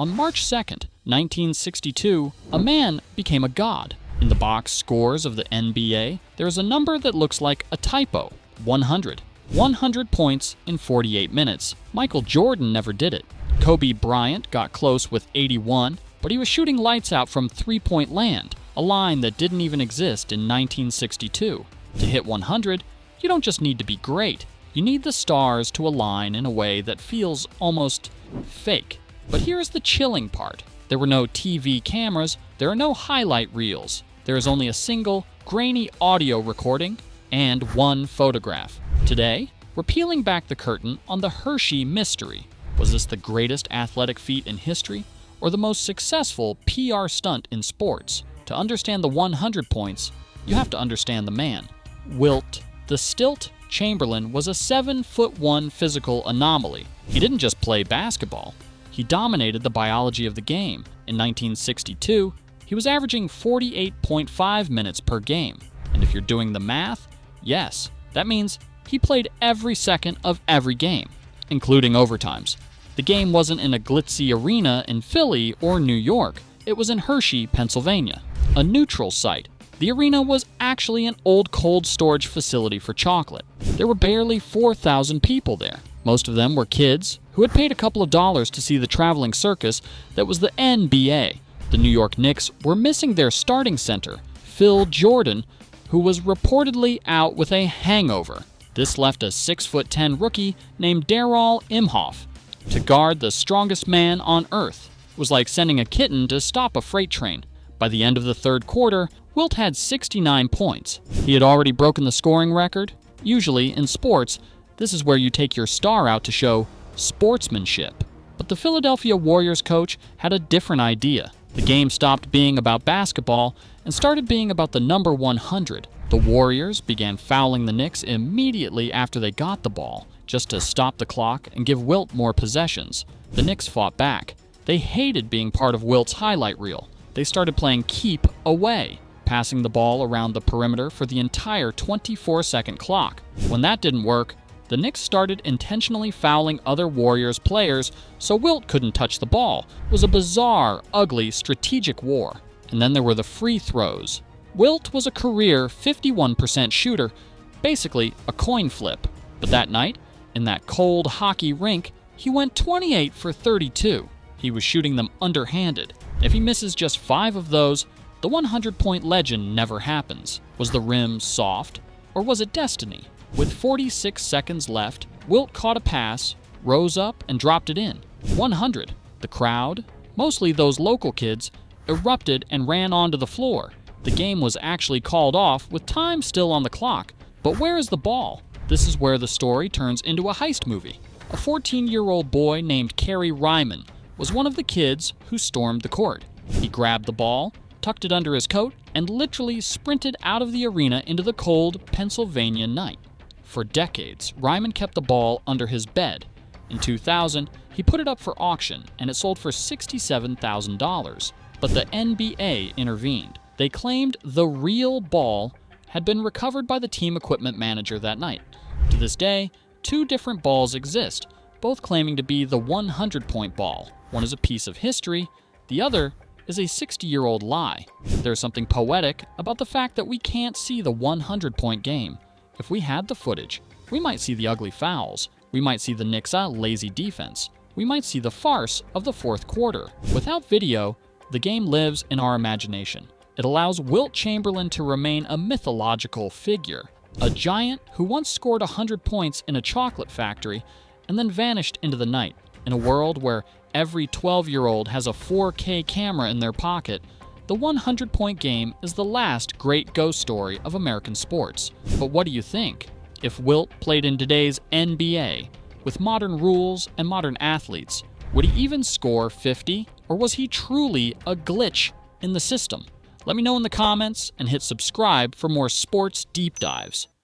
On March 2nd, 1962, a man became a god. In the box scores of the NBA, there is a number that looks like a typo, 100. 100 points in 48 minutes. Michael Jordan never did it. Kobe Bryant got close with 81, but he was shooting lights out from three-point land, a line that didn't even exist in 1962. To hit 100, you don't just need to be great. You need the stars to align in a way that feels almost fake. But here's the chilling part. There were no TV cameras, there are no highlight reels. There is only a single, grainy audio recording and one photograph. Today, we're peeling back the curtain on the Hershey mystery. Was this the greatest athletic feat in history, or the most successful PR stunt in sports? To understand the 100 points, you have to understand the man. Wilt, the Stilt Chamberlain, was a 7'1" physical anomaly. He didn't just play basketball. He dominated the biology of the game. In 1962, he was averaging 48.5 minutes per game. And if you're doing the math, yes, that means he played every second of every game, including overtimes. The game wasn't in a glitzy arena in Philly or New York. It was in Hershey, Pennsylvania, a neutral site. The arena was actually an old cold storage facility for chocolate. There were barely 4,000 people there. Most of them were kids who had paid a couple of dollars to see the traveling circus that was the NBA. The New York Knicks were missing their starting center, Phil Jordan, who was reportedly out with a hangover. This left a 6'10" rookie named Darrell Imhoff to guard the strongest man on earth. It was like sending a kitten to stop a freight train. By the end of the third quarter, Wilt had 69 points. He had already broken the scoring record. Usually, in sports, this is where you take your star out to show sportsmanship. But the Philadelphia Warriors coach had a different idea. The game stopped being about basketball and started being about the number 100. The Warriors began fouling the Knicks immediately after they got the ball, just to stop the clock and give Wilt more possessions. The Knicks fought back. They hated being part of Wilt's highlight reel. They started playing keep away, passing the ball around the perimeter for the entire 24-second clock. When that didn't work, the Knicks started intentionally fouling other Warriors players so Wilt couldn't touch the ball. It was a bizarre, ugly, strategic war. And then there were the free throws. Wilt was a career 51% shooter, basically a coin flip. But that night, in that cold hockey rink, he went 28 for 32. He was shooting them underhanded. If he misses just 5 of those, the 100-point legend never happens. Was the rim soft, or was it destiny? With 46 seconds left, Wilt caught a pass, rose up, and dropped it in. 100. The crowd, mostly those local kids, erupted and ran onto the floor. The game was actually called off with time still on the clock. But where is the ball? This is where the story turns into a heist movie. A 14-year-old boy named Kerry Ryman was one of the kids who stormed the court. He grabbed the ball, tucked it under his coat, and literally sprinted out of the arena into the cold Pennsylvania night. For decades, Ryman kept the ball under his bed. In 2000, he put it up for auction, and it sold for $67,000. But the NBA intervened. They claimed the real ball had been recovered by the team equipment manager that night. To this day, 2 different balls exist, both claiming to be the 100-point ball. One is a piece of history, the other is a 60-year-old lie. There's something poetic about the fact that we can't see the 100-point game. If we had the footage, we might see the ugly fouls. We might see the Knicks' lazy defense. We might see the farce of the fourth quarter. Without video, the game lives in our imagination. It allows Wilt Chamberlain to remain a mythological figure, a giant who once scored 100 points in a chocolate factory and then vanished into the night. In a world where every 12-year-old has a 4K camera in their pocket, the 100-point game is the last great ghost story of American sports. But what do you think? If Wilt played in today's NBA, with modern rules and modern athletes, would he even score 50? Or was he truly a glitch in the system? Let me know in the comments and hit subscribe for more sports deep dives.